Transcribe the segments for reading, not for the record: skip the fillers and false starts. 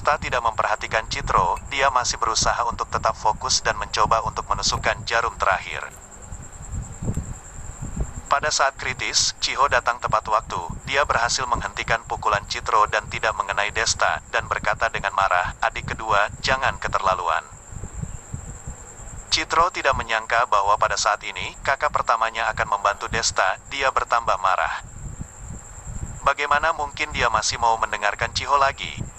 Desta tidak memperhatikan Citro, dia masih berusaha untuk tetap fokus dan mencoba untuk menusukkan jarum terakhir. Pada saat kritis, Chiho datang tepat waktu. Dia berhasil menghentikan pukulan Citro dan tidak mengenai Desta, dan berkata dengan marah, "Adik kedua, jangan keterlaluan." Citro tidak menyangka bahwa pada saat ini, kakak pertamanya akan membantu Desta. Dia bertambah marah. Bagaimana mungkin dia masih mau mendengarkan Chiho lagi?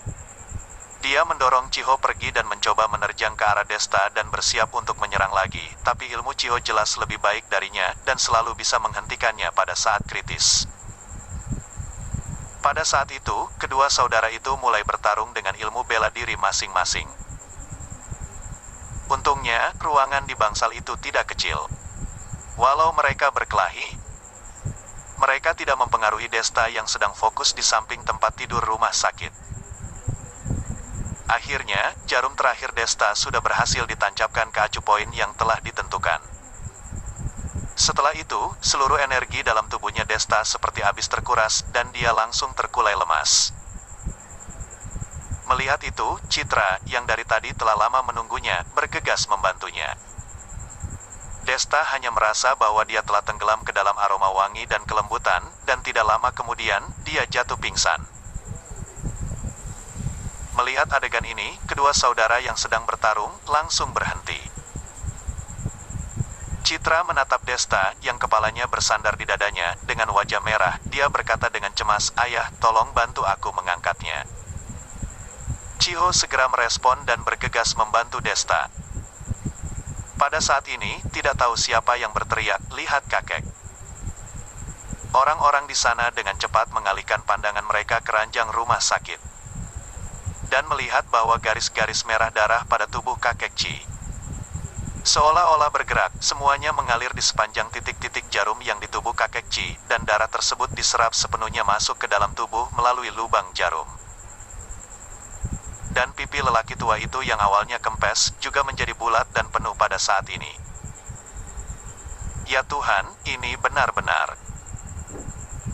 Dia mendorong Chiho pergi dan mencoba menerjang ke arah Desta dan bersiap untuk menyerang lagi, tapi ilmu Chiho jelas lebih baik darinya, dan selalu bisa menghentikannya pada saat kritis. Pada saat itu, kedua saudara itu mulai bertarung dengan ilmu bela diri masing-masing. Untungnya, ruangan di bangsal itu tidak kecil. Walau mereka berkelahi, mereka tidak mempengaruhi Desta yang sedang fokus di samping tempat tidur rumah sakit. Akhirnya, jarum terakhir Desta sudah berhasil ditancapkan ke acu poin yang telah ditentukan. Setelah itu, seluruh energi dalam tubuhnya Desta seperti habis terkuras, dan dia langsung terkulai lemas. Melihat itu, Citra, yang dari tadi telah lama menunggunya, bergegas membantunya. Desta hanya merasa bahwa dia telah tenggelam ke dalam aroma wangi dan kelembutan, dan tidak lama kemudian, dia jatuh pingsan. Melihat adegan ini, kedua saudara yang sedang bertarung, langsung berhenti. Citra menatap Desta, yang kepalanya bersandar di dadanya, dengan wajah merah. Dia berkata dengan cemas, "Ayah, tolong bantu aku mengangkatnya." Chiho segera merespon dan bergegas membantu Desta. Pada saat ini, tidak tahu siapa yang berteriak, "Lihat kakek!" Orang-orang di sana dengan cepat mengalihkan pandangan mereka ke ranjang rumah sakit dan melihat bahwa garis-garis merah darah pada tubuh kakek Chi seolah-olah bergerak. Semuanya mengalir di sepanjang titik-titik jarum yang di tubuh kakek Chi, dan darah tersebut diserap sepenuhnya masuk ke dalam tubuh melalui lubang jarum. Dan pipi lelaki tua itu yang awalnya kempes, juga menjadi bulat dan penuh pada saat ini. Ya Tuhan, ini benar-benar.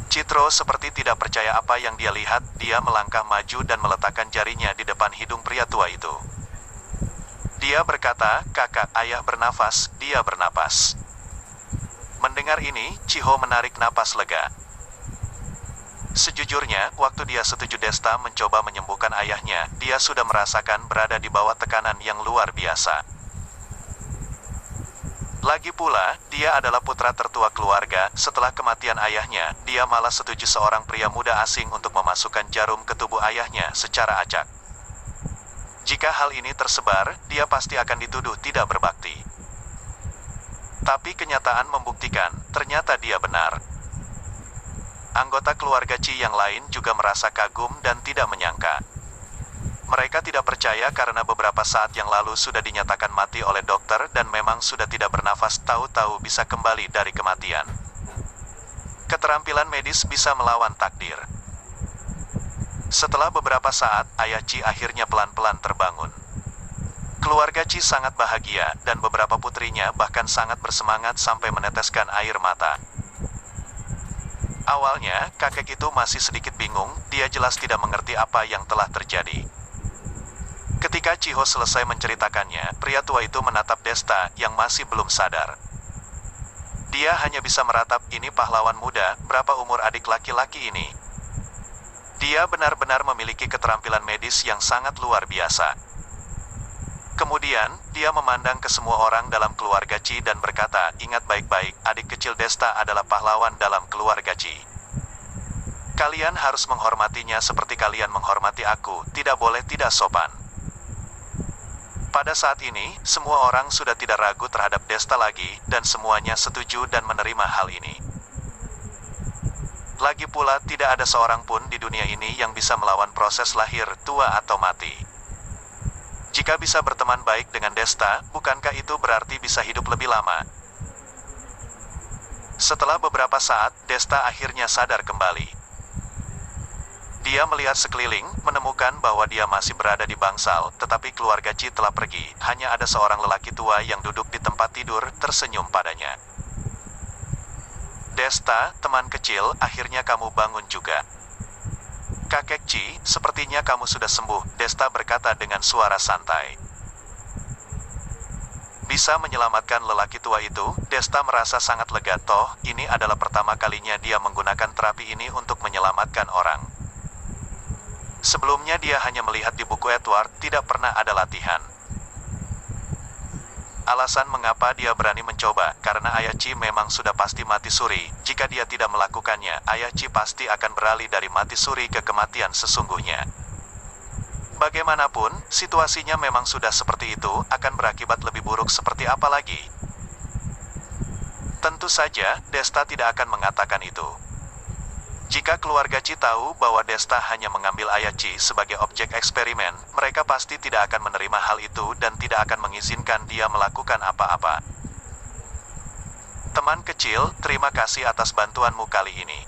Citro seperti tidak percaya apa yang dia lihat. Dia melangkah maju dan meletakkan jarinya di depan hidung pria tua itu. Dia berkata, "Kakak, ayah bernafas." Dia bernapas. Mendengar ini, Chiho menarik napas lega. Sejujurnya, waktu dia setuju Desta mencoba menyembuhkan ayahnya, dia sudah merasakan berada di bawah tekanan yang luar biasa. Lagi pula, dia adalah putra tertua keluarga. Setelah kematian ayahnya, dia malah setuju seorang pria muda asing untuk memasukkan jarum ke tubuh ayahnya secara acak. Jika hal ini tersebar, dia pasti akan dituduh tidak berbakti. Tapi kenyataan membuktikan, ternyata dia benar. Anggota keluarga Chi yang lain juga merasa kagum dan tidak menyangka. Mereka tidak percaya karena beberapa saat yang lalu sudah dinyatakan mati oleh dokter dan memang sudah tidak bernafas, tahu-tahu bisa kembali dari kematian. Keterampilan medis bisa melawan takdir. Setelah beberapa saat, ayah Chi akhirnya pelan-pelan terbangun. Keluarga Chi sangat bahagia, dan beberapa putrinya bahkan sangat bersemangat sampai meneteskan air mata. Awalnya, kakek itu masih sedikit bingung. Dia jelas tidak mengerti apa yang telah terjadi. Ketika Chiho selesai menceritakannya, pria tua itu menatap Desta yang masih belum sadar. Dia hanya bisa meratap, "Ini pahlawan muda, berapa umur adik laki-laki ini?" Dia benar-benar memiliki keterampilan medis yang sangat luar biasa. Kemudian, dia memandang ke semua orang dalam keluarga Chi dan berkata, "Ingat baik-baik, adik kecil Desta adalah pahlawan dalam keluarga Chi. Kalian harus menghormatinya seperti kalian menghormati aku, tidak boleh tidak sopan." Pada saat ini, semua orang sudah tidak ragu terhadap Desta lagi, dan semuanya setuju dan menerima hal ini. Lagi pula, tidak ada seorang pun di dunia ini yang bisa melawan proses lahir, tua atau mati. Jika bisa berteman baik dengan Desta, bukankah itu berarti bisa hidup lebih lama? Setelah beberapa saat, Desta akhirnya sadar kembali. Dia melihat sekeliling, menemukan bahwa dia masih berada di bangsal, tetapi keluarga Chi telah pergi. Hanya ada seorang lelaki tua yang duduk di tempat tidur, tersenyum padanya. "Desta, teman kecil, akhirnya kamu bangun juga." Kakek Chi, sepertinya kamu sudah sembuh, Desta berkata dengan suara santai. Bisa menyelamatkan lelaki tua itu, Desta merasa sangat lega. Toh, ini adalah pertama kalinya dia menggunakan terapi ini untuk menyelamatkan orang. Sebelumnya dia hanya melihat di buku Edward, tidak pernah ada latihan. Alasan mengapa dia berani mencoba, karena Ayah Chi memang sudah pasti mati suri. Jika dia tidak melakukannya, Ayah Chi pasti akan beralih dari mati suri ke kematian sesungguhnya. Bagaimanapun, situasinya memang sudah seperti itu, akan berakibat lebih buruk seperti apa lagi? Tentu saja, Desta tidak akan mengatakan itu. Jika keluarga Chi tahu bahwa Desta hanya mengambil Ayah Chi sebagai objek eksperimen, mereka pasti tidak akan menerima hal itu dan tidak akan mengizinkan dia melakukan apa-apa. Teman kecil, terima kasih atas bantuanmu kali ini.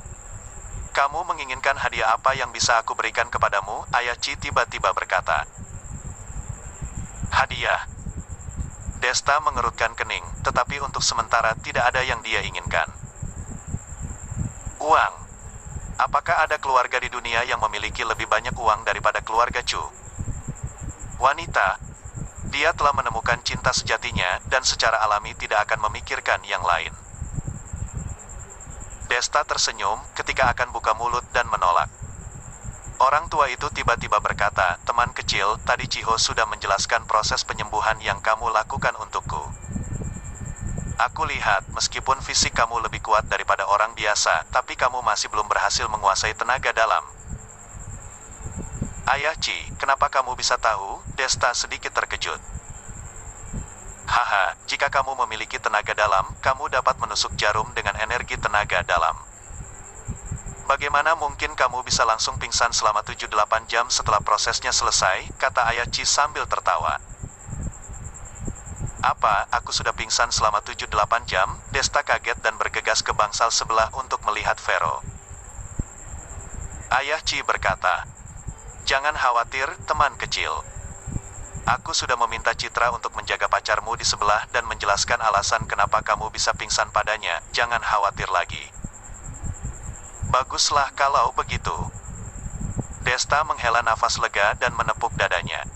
Kamu menginginkan hadiah apa yang bisa aku berikan kepadamu? Ayah Chi tiba-tiba berkata. Hadiah. Desta mengerutkan kening, tetapi untuk sementara tidak ada yang dia inginkan. Uang. Apakah ada keluarga di dunia yang memiliki lebih banyak uang daripada keluarga Chu? Wanita. Dia telah menemukan cinta sejatinya, dan secara alami tidak akan memikirkan yang lain. Desta tersenyum, ketika akan buka mulut dan menolak. Orang tua itu tiba-tiba berkata, teman kecil, tadi Chiho sudah menjelaskan proses penyembuhan yang kamu lakukan untukku. Aku lihat, meskipun fisik kamu lebih kuat daripada orang biasa, tapi kamu masih belum berhasil menguasai tenaga dalam. Ayah Chi, kenapa kamu bisa tahu? Desta sedikit terkejut. Haha, jika kamu memiliki tenaga dalam, kamu dapat menusuk jarum dengan energi tenaga dalam. Bagaimana mungkin kamu bisa langsung pingsan selama 7-8 jam setelah prosesnya selesai? Kata Ayah Chi sambil tertawa. Apa, aku sudah pingsan selama 7-8 jam? Desta kaget dan bergegas ke bangsal sebelah untuk melihat Vero. Ayah Chi berkata, jangan khawatir, teman kecil. Aku sudah meminta Citra untuk menjaga pacarmu di sebelah dan menjelaskan alasan kenapa kamu bisa pingsan padanya. Jangan khawatir lagi. Baguslah kalau begitu. Desta menghela nafas lega dan menepuk dadanya.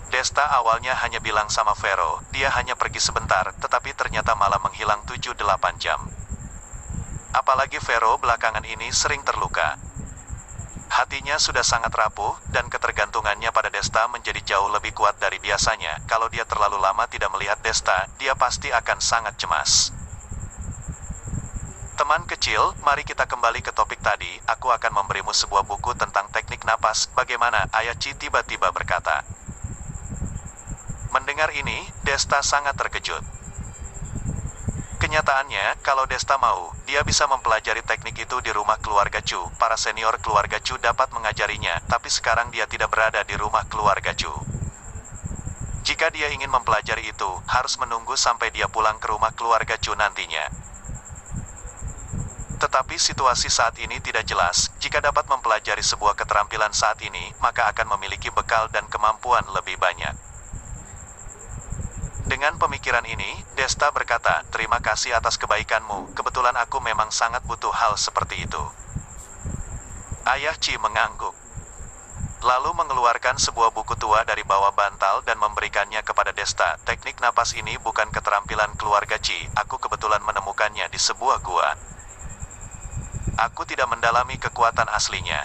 Desta awalnya hanya bilang sama Vero, dia hanya pergi sebentar, tetapi ternyata malah menghilang 7-8 jam. Apalagi Vero belakangan ini sering terluka. Hatinya sudah sangat rapuh, dan ketergantungannya pada Desta menjadi jauh lebih kuat dari biasanya. Kalau dia terlalu lama tidak melihat Desta, dia pasti akan sangat cemas. Teman kecil, mari kita kembali ke topik tadi. Aku akan memberimu sebuah buku tentang teknik napas. Bagaimana? Ayah Chi tiba-tiba berkata. Mendengar ini, Desta sangat terkejut. Kenyataannya, kalau Desta mau, dia bisa mempelajari teknik itu di rumah keluarga Chu. Para senior keluarga Chu dapat mengajarinya, tapi sekarang dia tidak berada di rumah keluarga Chu. Jika dia ingin mempelajari itu, harus menunggu sampai dia pulang ke rumah keluarga Chu nantinya. Tetapi situasi saat ini tidak jelas. Jika dapat mempelajari sebuah keterampilan saat ini, maka akan memiliki bekal dan kemampuan lebih banyak. Dengan pemikiran ini, Desta berkata, terima kasih atas kebaikanmu, kebetulan aku memang sangat butuh hal seperti itu. Ayah Chi mengangguk. Lalu mengeluarkan sebuah buku tua dari bawah bantal dan memberikannya kepada Desta. Teknik napas ini bukan keterampilan keluarga Chi, aku kebetulan menemukannya di sebuah gua. Aku tidak mendalami kekuatan aslinya.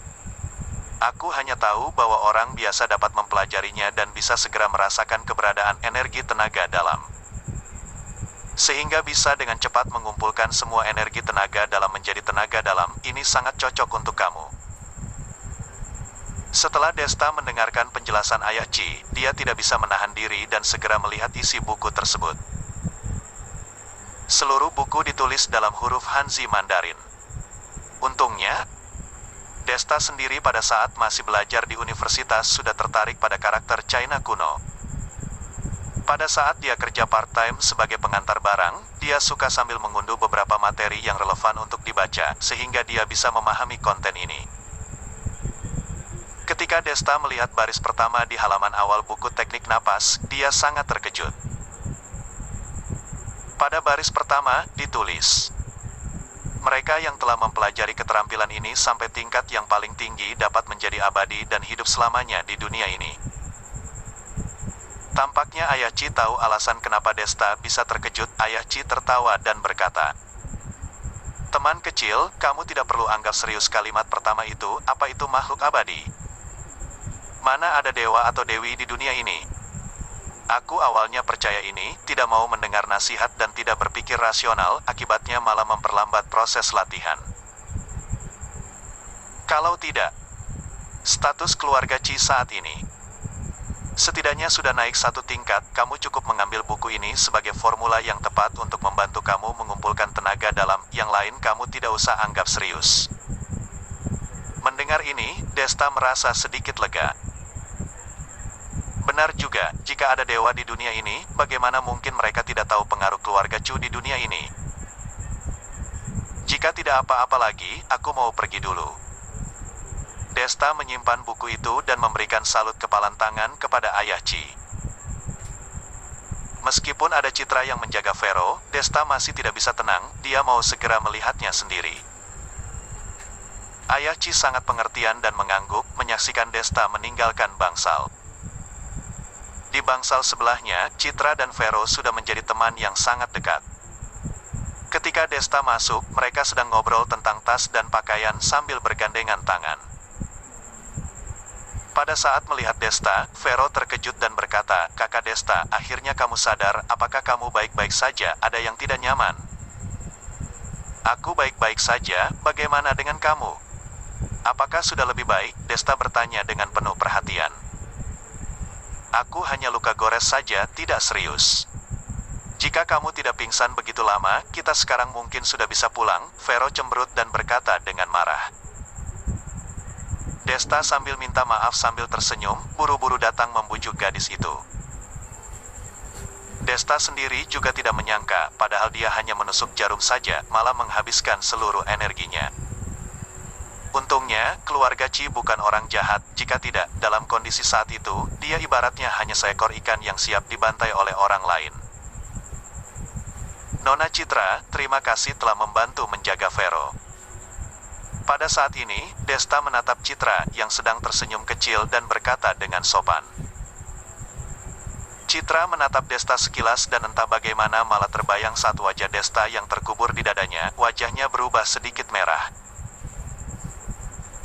Aku hanya tahu bahwa orang biasa dapat mempelajarinya dan bisa segera merasakan keberadaan energi tenaga dalam. Sehingga bisa dengan cepat mengumpulkan semua energi tenaga dalam menjadi tenaga dalam. Ini sangat cocok untuk kamu. Setelah Desta mendengarkan penjelasan Ayah Chi, dia tidak bisa menahan diri dan segera melihat isi buku tersebut. Seluruh buku ditulis dalam huruf Hanzi Mandarin. Untungnya, Desta sendiri pada saat masih belajar di universitas sudah tertarik pada karakter China kuno. Pada saat dia kerja part-time sebagai pengantar barang, dia suka sambil mengunduh beberapa materi yang relevan untuk dibaca, sehingga dia bisa memahami konten ini. Ketika Desta melihat baris pertama di halaman awal buku teknik napas, dia sangat terkejut. Pada baris pertama, ditulis, Mereka yang telah mempelajari keterampilan ini sampai tingkat yang paling tinggi dapat menjadi abadi dan hidup selamanya di dunia ini. Tampaknya Ayah Chi tahu alasan kenapa Desta bisa terkejut. Ayah Chi tertawa dan berkata, "Teman kecil, kamu tidak perlu anggap serius kalimat pertama itu. Apa itu makhluk abadi? Mana ada dewa atau dewi di dunia ini?" Aku awalnya percaya ini, tidak mau mendengar nasihat dan tidak berpikir rasional, akibatnya malah memperlambat proses latihan. Kalau tidak, status keluarga Chi saat ini setidaknya sudah naik satu tingkat. Kamu cukup mengambil buku ini sebagai formula yang tepat untuk membantu kamu mengumpulkan tenaga dalam. Yang lain kamu tidak usah anggap serius. Mendengar ini, Desta merasa sedikit lega. Benar juga, jika ada dewa di dunia ini, bagaimana mungkin mereka tidak tahu pengaruh keluarga Chu di dunia ini? Jika tidak apa-apa lagi, aku mau pergi dulu. Desta menyimpan buku itu dan memberikan salut kepalan tangan kepada Ayah Chi. Meskipun ada Citra yang menjaga Vero, Desta masih tidak bisa tenang, dia mau segera melihatnya sendiri. Ayah Chi sangat pengertian dan mengangguk, menyaksikan Desta meninggalkan bangsal. Di bangsal sebelahnya, Citra dan Vero sudah menjadi teman yang sangat dekat. Ketika Desta masuk, mereka sedang ngobrol tentang tas dan pakaian sambil bergandengan tangan. Pada saat melihat Desta, Vero terkejut dan berkata, "Kakak Desta, akhirnya kamu sadar. Apakah kamu baik-baik saja? Ada yang tidak nyaman?" "Aku baik-baik saja, bagaimana dengan kamu? Apakah sudah lebih baik?" Desta bertanya dengan penuh perhatian. "Aku hanya luka gores saja, tidak serius." "Jika kamu tidak pingsan begitu lama, kita sekarang mungkin sudah bisa pulang." Vero cemberut dan berkata dengan marah. Desta sambil minta maaf sambil tersenyum, buru-buru datang membujuk gadis itu. Desta sendiri juga tidak menyangka, padahal dia hanya menusuk jarum saja, malah menghabiskan seluruh energinya. Untungnya, keluarga Chi bukan orang jahat. Jika tidak, dalam kondisi saat itu, dia ibaratnya hanya seekor ikan yang siap dibantai oleh orang lain. "Nona Citra, terima kasih telah membantu menjaga Vero." Pada saat ini, Desta menatap Citra yang sedang tersenyum kecil dan berkata dengan sopan. Citra menatap Desta sekilas dan entah bagaimana malah terbayang saat wajah Desta yang terkubur di dadanya, wajahnya berubah sedikit merah.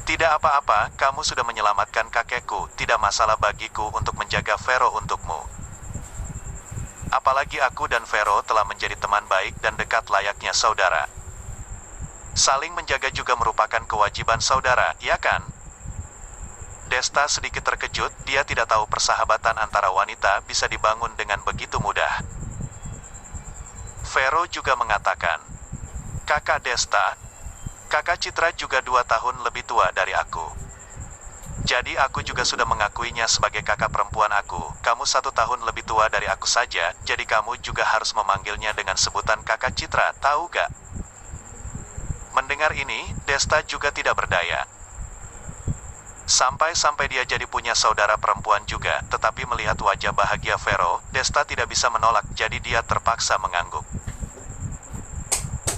"Tidak apa-apa, kamu sudah menyelamatkan kakekku, tidak masalah bagiku untuk menjaga Vero untukmu. Apalagi aku dan Vero telah menjadi teman baik dan dekat layaknya saudara. Saling menjaga juga merupakan kewajiban saudara, ya kan?" Desta sedikit terkejut, dia tidak tahu persahabatan antara wanita bisa dibangun dengan begitu mudah. Vero juga mengatakan, "Kakak Desta, kakak Citra juga 2 tahun lebih tua dari aku. Jadi aku juga sudah mengakuinya sebagai kakak perempuan aku. Kamu 1 tahun lebih tua dari aku saja, jadi kamu juga harus memanggilnya dengan sebutan kakak Citra, tahu gak?" Mendengar ini, Desta juga tidak berdaya. Sampai-sampai dia jadi punya saudara perempuan juga, tetapi melihat wajah bahagia Vero, Desta tidak bisa menolak, jadi dia terpaksa mengangguk.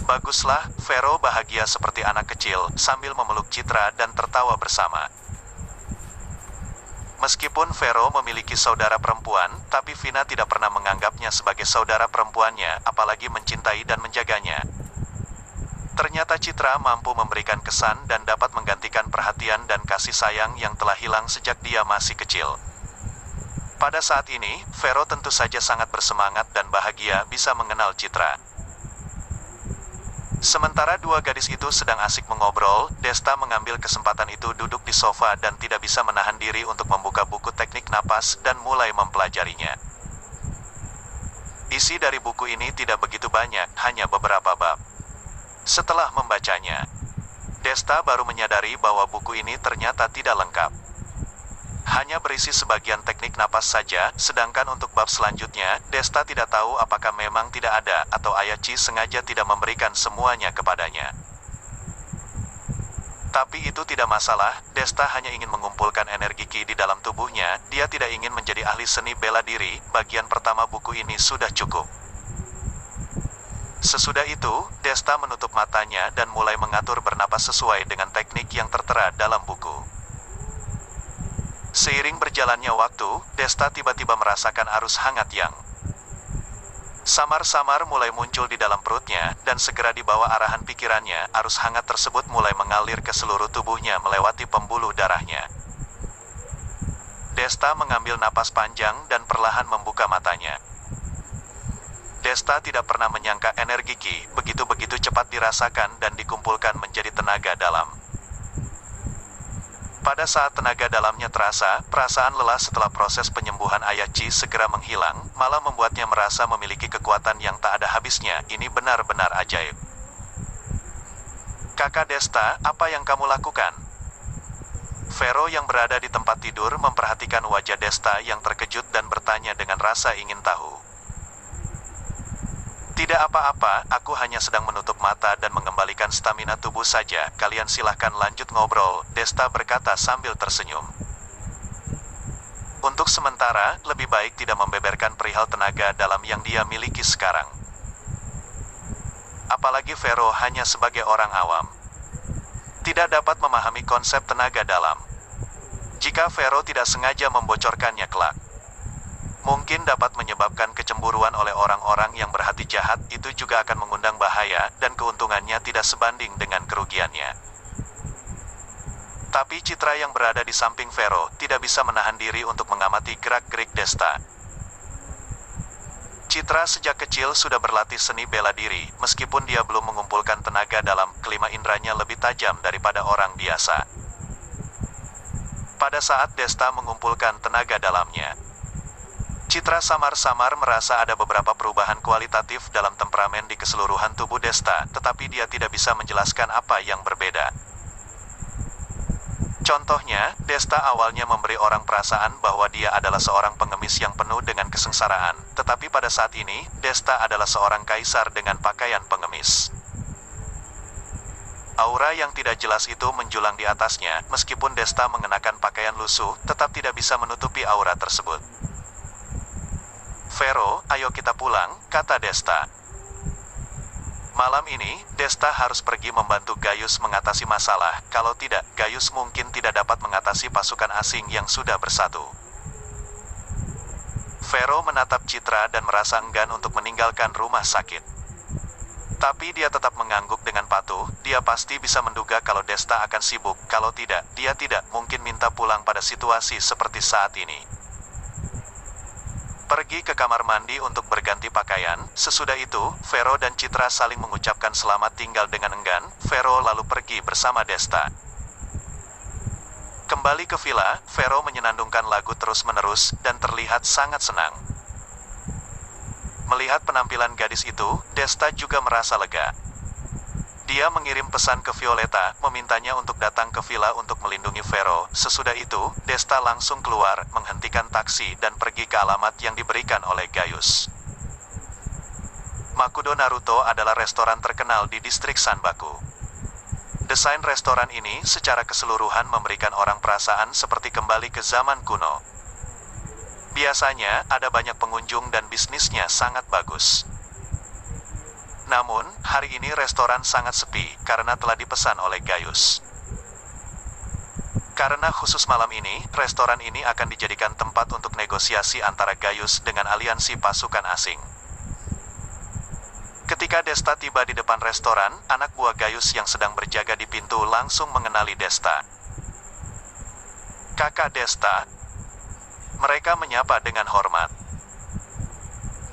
"Baguslah," Vero bahagia seperti anak kecil, sambil memeluk Citra dan tertawa bersama. Meskipun Vero memiliki saudara perempuan, tapi Vina tidak pernah menganggapnya sebagai saudara perempuannya, apalagi mencintai dan menjaganya. Ternyata Citra mampu memberikan kesan dan dapat menggantikan perhatian dan kasih sayang yang telah hilang sejak dia masih kecil. Pada saat ini, Vero tentu saja sangat bersemangat dan bahagia bisa mengenal Citra. Sementara dua gadis itu sedang asik mengobrol, Desta mengambil kesempatan itu duduk di sofa dan tidak bisa menahan diri untuk membuka buku teknik napas dan mulai mempelajarinya. Isi dari buku ini tidak begitu banyak, hanya beberapa bab. Setelah membacanya, Desta baru menyadari bahwa buku ini ternyata tidak lengkap. Hanya berisi sebagian teknik napas saja, sedangkan untuk bab selanjutnya, Desta tidak tahu apakah memang tidak ada, atau Ayah Chi sengaja tidak memberikan semuanya kepadanya. Tapi itu tidak masalah, Desta hanya ingin mengumpulkan energi Ki di dalam tubuhnya, dia tidak ingin menjadi ahli seni bela diri, bagian pertama buku ini sudah cukup. Sesudah itu, Desta menutup matanya dan mulai mengatur bernapas sesuai dengan teknik yang tertera dalam buku. Seiring berjalannya waktu, Desta tiba-tiba merasakan arus hangat yang samar-samar mulai muncul di dalam perutnya, dan segera di bawah arahan pikirannya, arus hangat tersebut mulai mengalir ke seluruh tubuhnya melewati pembuluh darahnya. Desta mengambil napas panjang dan perlahan membuka matanya. Desta tidak pernah menyangka energi Ki begitu-begitu cepat dirasakan dan dikumpulkan menjadi tenaga dalam. Pada saat tenaga dalamnya terasa, perasaan lelah setelah proses penyembuhan Ayah Chi segera menghilang, malah membuatnya merasa memiliki kekuatan yang tak ada habisnya. Ini benar-benar ajaib. Kakak Desta, apa yang kamu lakukan? Vero yang berada di tempat tidur memperhatikan wajah Desta yang terkejut dan bertanya dengan rasa ingin tahu. Tidak apa-apa, aku hanya sedang menutup mata dan mengembalikan stamina tubuh saja. Kalian silahkan lanjut ngobrol, Desta berkata sambil tersenyum. Untuk sementara, lebih baik tidak membeberkan perihal tenaga dalam yang dia miliki sekarang. Apalagi Vero hanya sebagai orang awam. Tidak dapat memahami konsep tenaga dalam. Jika Vero tidak sengaja membocorkannya kelak, mungkin dapat menyebabkan kecemburuan oleh orang-orang yang berhati jahat. Itu juga akan mengundang bahaya, dan keuntungannya tidak sebanding dengan kerugiannya. Tapi Citra yang berada di samping Vero tidak bisa menahan diri untuk mengamati gerak-gerik Desta. Citra sejak kecil sudah berlatih seni bela diri, meskipun dia belum mengumpulkan tenaga dalam, kelima indranya lebih tajam daripada orang biasa. Pada saat Desta mengumpulkan tenaga dalamnya, Citra samar-samar merasa ada beberapa perubahan kualitatif dalam temperamen di keseluruhan tubuh Desta, tetapi dia tidak bisa menjelaskan apa yang berbeda. Contohnya, Desta awalnya memberi orang perasaan bahwa dia adalah seorang pengemis yang penuh dengan kesengsaraan, tetapi pada saat ini, Desta adalah seorang kaisar dengan pakaian pengemis. Aura yang tidak jelas itu menjulang di atasnya, meskipun Desta mengenakan pakaian lusuh, tetap tidak bisa menutupi aura tersebut. Vero, ayo kita pulang, kata Desta. Malam ini, Desta harus pergi membantu Gaius mengatasi masalah, kalau tidak, Gaius mungkin tidak dapat mengatasi pasukan asing yang sudah bersatu. Vero menatap Citra dan merasa enggan untuk meninggalkan rumah sakit. Tapi dia tetap mengangguk dengan patuh. Dia pasti bisa menduga kalau Desta akan sibuk, kalau tidak, dia tidak mungkin minta pulang pada situasi seperti saat ini. Pergi ke kamar mandi untuk berganti pakaian. Sesudah itu, Vero dan Citra saling mengucapkan selamat tinggal dengan enggan. Vero lalu pergi bersama Desta. Kembali ke villa, Vero menyenandungkan lagu terus-menerus, dan terlihat sangat senang. Melihat penampilan gadis itu, Desta juga merasa lega. Dia mengirim pesan ke Violeta, memintanya untuk datang ke villa untuk melindungi Vero. Sesudah itu, Desta langsung keluar, menghentikan taksi dan pergi ke alamat yang diberikan oleh Gaius. Makudo Naruto adalah restoran terkenal di distrik Sanbaku. Desain restoran ini secara keseluruhan memberikan orang perasaan seperti kembali ke zaman kuno. Biasanya, ada banyak pengunjung dan bisnisnya sangat bagus. Namun, hari ini restoran sangat sepi, karena telah dipesan oleh Gaius. Karena khusus malam ini, restoran ini akan dijadikan tempat untuk negosiasi antara Gaius dengan aliansi pasukan asing. Ketika Desta tiba di depan restoran, anak buah Gaius yang sedang berjaga di pintu langsung mengenali Desta. Kakak Desta. Mereka menyapa dengan hormat.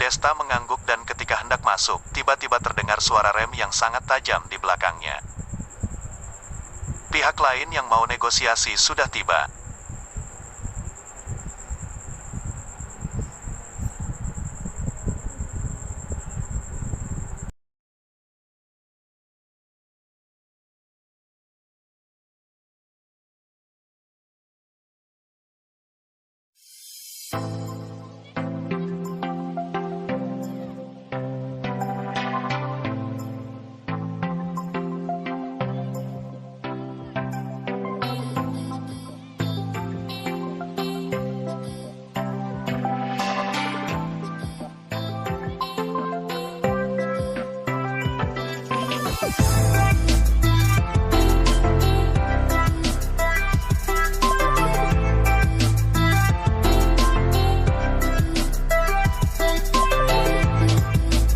Desta mengangguk dan ketika hendak masuk, tiba-tiba terdengar suara rem yang sangat tajam di belakangnya. Pihak lain yang mau negosiasi sudah tiba.